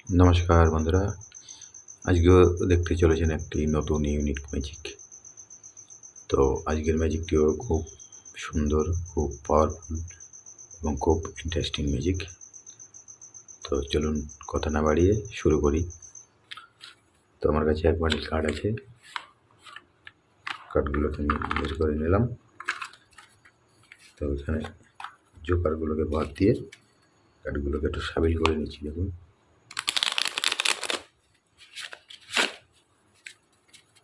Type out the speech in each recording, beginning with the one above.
নমস্কার বন্ধুরা, আজকেও দেখতে চলেছেন একটি নতুন ইউনিক ম্যাজিক। তো আজকের ম্যাজিকটিও খুব সুন্দর, খুব পাওয়ারফুল এবং খুব ইন্টারেস্টিং ম্যাজিক। তো চলুন কথা না বাড়িয়ে শুরু করি। তো আমার কাছে এক বান্ডিল কার্ড আছে, কার্ডগুলোকে আমি বের করে নিলাম। তো এখানে জোকারগুলোকে বাদ দিয়ে কার্ডগুলোকে একটু সাবিল করে নিচ্ছি। দেখুন,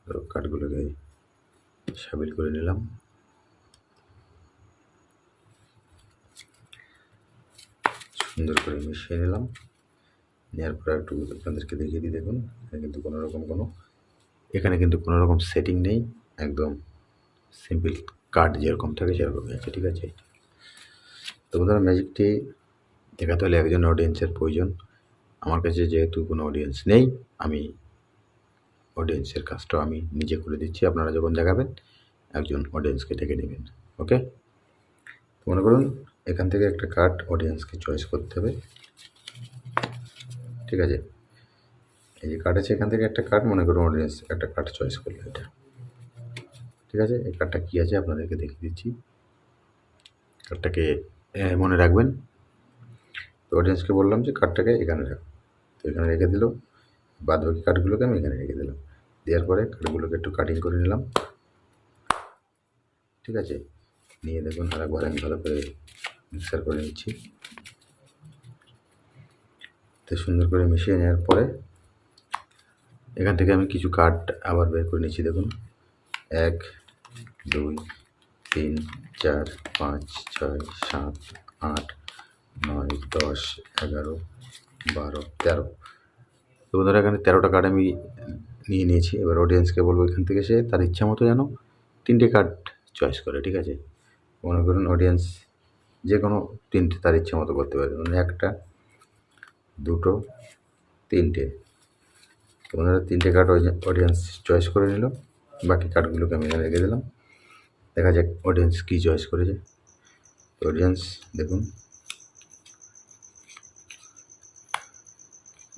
তো কার্ডগুলোকে সাবিল করে নিলাম। সুন্দর করে মিশিয়ে নিলাম। নেওয়ার পর একটু আপনাদেরকে দেখিয়ে দিই। দেখুন, এখানে কিন্তু কোনো রকম সেটিং নেই, একদম সিম্পল কার্ড যেরকম থাকে সেরকমই আছে। ঠিক আছে, তো বন্ধুরা, ম্যাজিকটি দেখাতে হলে একজন অডিয়েন্সের প্রয়োজন। আমার কাছে যেহেতু কোনো অডিয়েন্স নেই, আমি অডিয়েন্সের কাজটা আমি নিজে করে দিচ্ছি। আপনারা যখন দেখাবেন একজন অডিয়েন্সকে ডেকে নেবেন। ওকে, মনে করুন এখান থেকে একটা কার্ড অডিয়েন্সকে চয়েস করতে হবে। ঠিক আছে, এই যে কার্ড আছে, এখান থেকে একটা কার্ড, মনে করুন অডিয়েন্স একটা কার্ড চয়েস করলো। এটা ঠিক আছে, এই কার্ডটা কী আছে আপনাদেরকে দেখিয়ে দিচ্ছি। কার্ডটাকে মনে রাখবেন। তো অডিয়েন্সকে বললাম যে কার্ডটাকে এখানে রাখ, তো এখানে রেখে দিল। বাদ বাকি কার্ডগুলোকে আমি এখানে রেখে দিলাম। দেওয়ার পরে কার্ডগুলোকে একটু কাটিং করে নিলাম। ঠিক আছে, নিয়ে দেখুন আরেকবার আমি ভালো করে মিক্সার করে নিচ্ছি। তো সুন্দর করে মিশিয়ে নেওয়ার পরে এখান থেকে আমি কিছু কার্ড আবার বের করে নিচ্ছি। দেখুন, 1 2 3 4 5 6 7 8 9 10 11 12 13। তো বন্ধুরা, এখানে 13টা কার্ড আমি নিয়ে নিয়েছি। এবার অডিয়েন্সকে বলবো এখান থেকে সে তার ইচ্ছা মতো যেন 3টে কার্ড চয়েস করে। ঠিক আছে, মনে করুন অডিয়েন্স যে কোনো 3টে তার ইচ্ছা মতো করতে পারে, মানে 1টা 2টো 3টে। তো বন্ধুরা, 3টে কার্ড অডিয়েন্স চয়েস করে নিল। বাকি কার্ডগুলোকে আমি এখানে রেখে দিলাম। দেখা যাক অডিয়েন্স কী চয়েস করেছে। অডিয়েন্স দেখুন,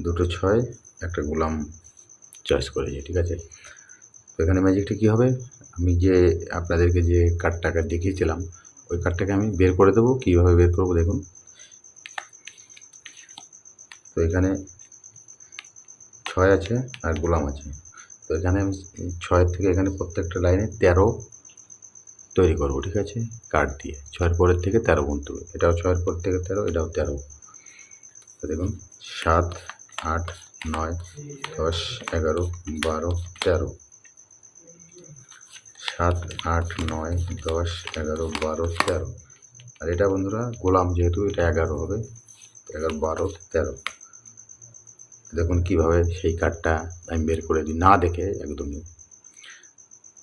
2টো 6, একটা গোলাম চয়েস করেছে। ঠিক আছে, তো এখানে ম্যাজিকটা কী হবে, আমি যে আপনাদেরকে যে কার্ডটাকে দেখিয়েছিলাম ওই কার্ডটাকে আমি বের করে দেবো। কীভাবে বের করবো দেখুন। তো এখানে 6 আছে আর গোলাম আছে। তো এখানে আমি 6 থেকে এখানে প্রত্যেকটা লাইনে 13 তৈরি করবো। ঠিক আছে, কার্ড দিয়ে 6-এর পরের থেকে 13 গুনতে হবে। এটাও 6-এর পর থেকে 13, এটাও 13। তো দেখুন 7 8 9 10 11 12 13, 7 8 9 10 11 12 13। আর এটা বন্ধুরা গোলাম, যেহেতু এটা 11 হবে, 11 12 13। দেখুন কীভাবে সেই কার্ডটা আমি বের করে দিই না দেখে একদমই।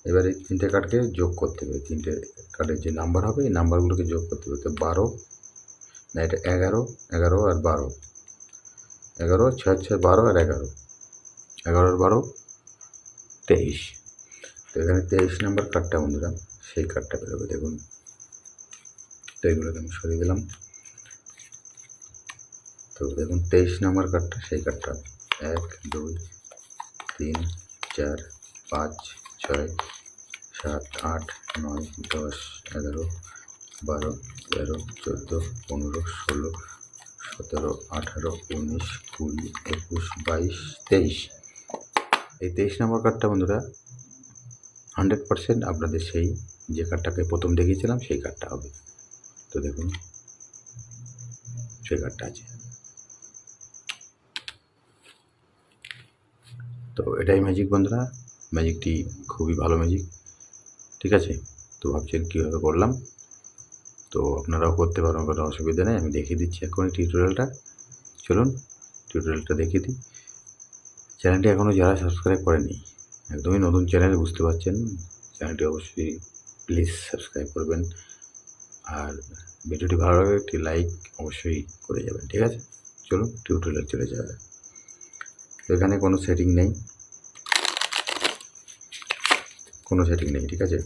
এবার এই 3টে কার্ডকে যোগ করতে হবে। 3টে কার্ডের যে নাম্বার হবে এই নাম্বারগুলোকে যোগ করতে হবে। তো 12 না, এটা 11 11 আর 12, 11 6 6 12 আর 11, 11 আর 12 23। তো এখানে 23 নম্বর কার্ডটা বন্ধুরা সেই কার্ডটা বেরোবে। দেখুন, তো এগুলোকে আমি সরিয়ে দিলাম। তো দেখুন 23 নম্বর কার্ডটা সেই কার্ডটা 1 2 3 4 5 6 7 8 9 10 11 12 13 14 15 16 17 18 19 20 21 22 23। এই 23 নম্বর কার্ডটা বন্ধুরা 100% আপনাদের সেই যে কার্ডটাকে প্রথম দেখিয়েছিলাম সেই কার্ডটা হবে। তো দেখুন সেই কার্ডটা আছে। তো এটাই ম্যাজিক বন্ধুরা, ম্যাজিকটি খুবই ভালো ম্যাজিক। ঠিক আছে, তো ভাবছেন কীভাবে করলাম, তো আপনারাও করতে পারবেন, কোনো অসুবিধা নেই। আমি দেখিয়ে দিচ্ছি এখনই টিউটোরিয়ালটা। চলুন টিউটোরিয়ালটা দেখিয়ে দিই। চ্যানেলটি এখনও যারা সাবস্ক্রাইব করেনি, একদমই নতুন চ্যানেল, বুঝতে পারছেন। চ্যানেলটি অবশ্যই প্লিজ সাবস্ক্রাইব করবেন, আর ভিডিওটি ভালো লাগলে একটি লাইক অবশ্যই করে যাবেন। ঠিক আছে, চলুন টিউটোরিয়াল চলে যাবে। তো এখানে কোনো সেটিং নেই, ঠিক আছে।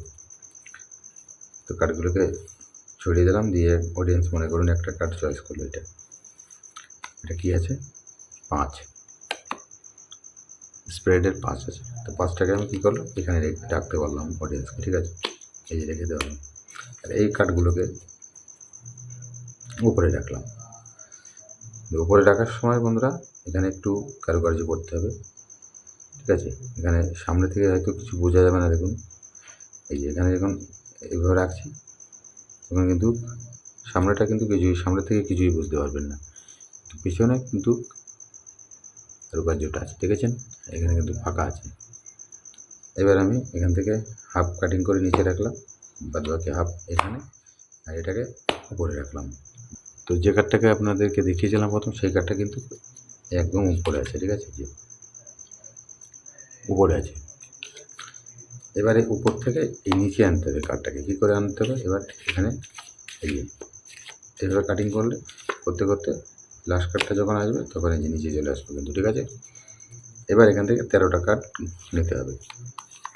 তো কার্ডগুলোকে ছড়িয়ে দিলাম, দিয়ে অডিয়েন্স মনে করুন একটা কার্ড চয়েস করলো। এটা কী আছে, 5। স্প্রেডের 5 আছে, তো 5টাকে আমি কী করলাম এখানে রাখতে পারলাম অডিয়েন্সকে, ঠিক আছে, এই যে রেখে দেওয়া। আর এই কার্ডগুলোকে উপরে রাখলাম। উপরে রাখার সময় বন্ধুরা এখানে একটু কারুকার্য করতে হবে, ঠিক আছে। এখানে সামনে থেকে হয়তো কিছু বোঝা যাবে না, দেখুন এই যে এখানে যখন এইভাবে রাখছি তখন কিন্তু সামনেটা কিন্তু সামনে থেকে কিছুই বুঝতে পারবেন না, পিছনে কিন্তু কারুকার্যটা আছে, দেখেছেন এখানে কিন্তু ফাঁকা আছে। এবার আমি এখান থেকে হাফ কাটিং করে নিচে রাখলাম, বাদ বাকি হাফ এখানে, আর এটাকে উপরে রাখলাম। তো যে কাঠটাকে আপনাদেরকে দেখিয়েছিলাম প্রথম, সেই কাঠটা কিন্তু একদম উপরে আছে, ঠিক আছে, যে উপরে আছে। এবারে উপর থেকে এই নিচে আনতে হবে কাঠটাকে, কী করে আনতে হবে, এবার এখানে এই এভাবে কাটিং করলে করতে করতে লাস্ট কাঠটা যখন আসবে তখন এই যে নিচে চলে আসবে কিন্তু, ঠিক আছে। এবার এখান থেকে 13টা কাঠ নিতে হবে,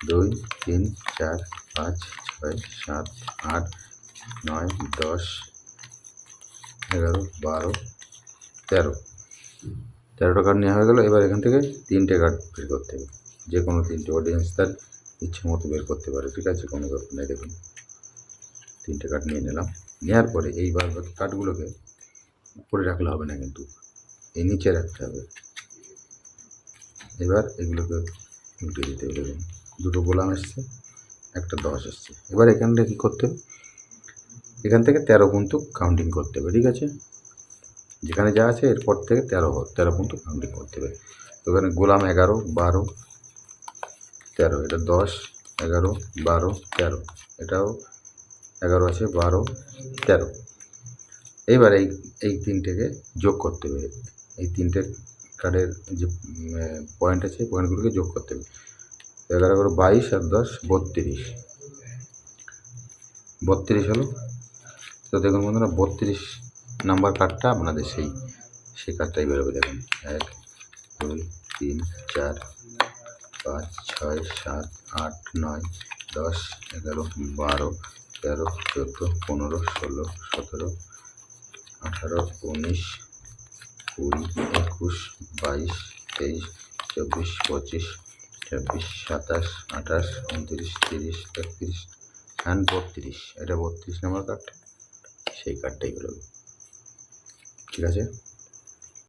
2 3 4 5 6 7 8 9 10 11 12 13টা কার্ড নেওয়া হয়ে গেল। এবার এখান থেকে 3টে কার্ড বের করতে হবে, যে কোনো 3টে, অডিয়েন্স তার ইচ্ছে মতো বের করতে পারে, ঠিক আছে, কোনো ব্যাপার নেই। দেখুন 3টে কার্ড নিয়ে নিলাম, নেওয়ার পরে এই বাকি কার্ডগুলোকে উপরে রাখলে হবে না, কিন্তু এই নিচে রাখতে হবে। এবার এগুলোকে উল্টে দিতে হবে, দেখুন 2টো গোলাম এসছে, একটা 10 এসছে। এবার এখানটা কী করতে হবে, এখান থেকে 13 পর্যন্ত কাউন্টিং করতে হবে, ঠিক আছে, যেখানে যা আছে এরপর থেকে 13 পর্যন্ত কাউন্টিং করতে হবে। তো এখানে গোলাম 11 12 13, এটা 10 11 12 13, এটাও 11 আছে 12 13। এইবার এই 3টেকে যোগ করতে হবে, এই 3টে কার্ডের যে পয়েন্ট আছে পয়েন্টগুলোকে যোগ করতে হবে। 11 11 22 আর 10 32 হলো। তো দেখুন বন্ধুরা 32 নাম্বার কার্ডটা আপনাদের সেই কার্ডটাই বেরোবে, দেখুন 1 2 3 4 5 6 7 8 9 10 11 12 13 14 15 16 17 18 19 20 21 22 23 24 25 26 27 28 29 30 31 অ্যান্ড 32, এটা 32 নম্বর কার্ড, সেই কার্ডটাই বেরোবে, ঠিক আছে।